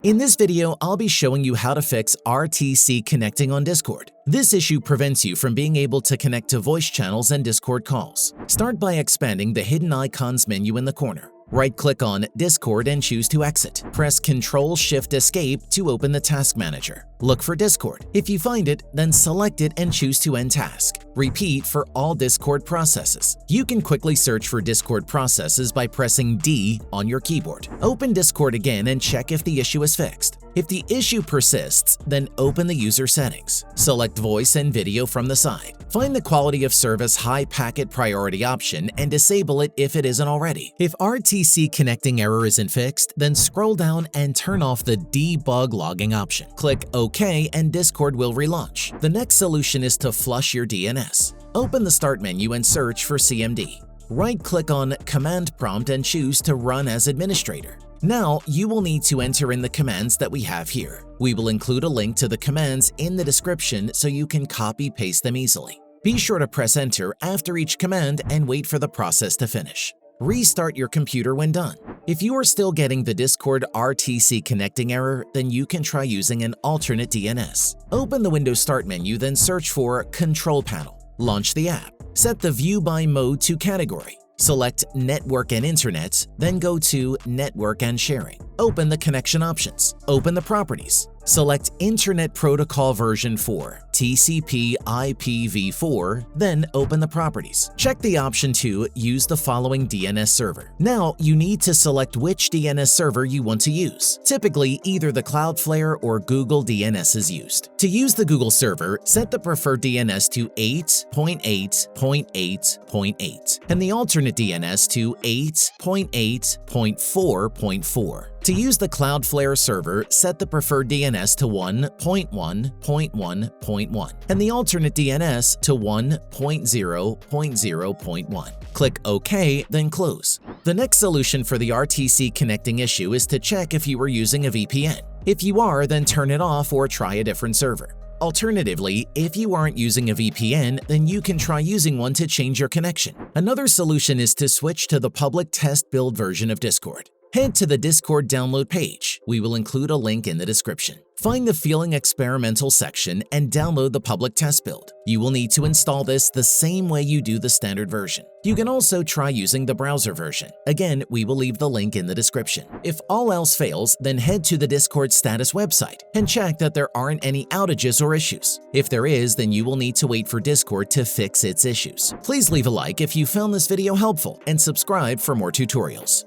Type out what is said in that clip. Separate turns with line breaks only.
In this video, I'll be showing you how to fix RTC connecting on Discord. This issue prevents you from being able to connect to voice channels and Discord calls. Start by expanding the hidden icons menu in the corner. Right-click on Discord and choose to exit. Press Ctrl-Shift-Escape to open the task manager. Look for Discord. If you find it, then select it and choose to end task. Repeat for all Discord processes. You can quickly search for Discord processes by pressing D on your keyboard. Open Discord again and check if the issue is fixed. If the issue persists, then open the user settings. Select voice and video from the side. Find the quality of service high packet priority option and disable it if it isn't already. If RTC connecting error isn't fixed, then scroll down and turn off the debug logging option. Click OK and Discord will relaunch. The next solution is to flush your DNS. Open the Start menu and search for CMD. Right-click on Command Prompt and choose to run as administrator. Now, you will need to enter in the commands that we have here. We will include a link to the commands in the description so you can copy-paste them easily. Be sure to press enter after each command and wait for the process to finish. Restart your computer when done. If you are still getting the Discord RTC connecting error, then you can try using an alternate DNS. Open the Windows Start menu, then search for Control Panel. Launch the app. Set the View by Mode to Category. Select Network and Internet, then go to Network and Sharing. Open the connection options. Open the properties. Select Internet Protocol version 4, TCP IPv4, then open the properties. Check the option to use the following DNS server. Now, you need to select which DNS server you want to use. Typically, either the Cloudflare or Google DNS is used. To use the Google server, set the preferred DNS to 8.8.8.8 and the alternate DNS to 8.8.4.4. To use the Cloudflare server, set the preferred DNS to 1.1.1.1 and the alternate DNS to 1.0.0.1. Click OK, then close. The next solution for the RTC connecting issue is to check if you are using a VPN. If you are, then turn it off or try a different server. Alternatively, if you aren't using a VPN, then you can try using one to change your connection. Another solution is to switch to the public test build version of Discord. Head to the Discord download page. We will include a link in the description. Find the Feeling Experimental section and download the public test build. You will need to install this the same way you do the standard version. You can also try using the browser version. Again, we will leave the link in the description. If all else fails, then head to the Discord status website and check that there aren't any outages or issues. If there is, then you will need to wait for Discord to fix its issues. Please leave a like if you found this video helpful and subscribe for more tutorials.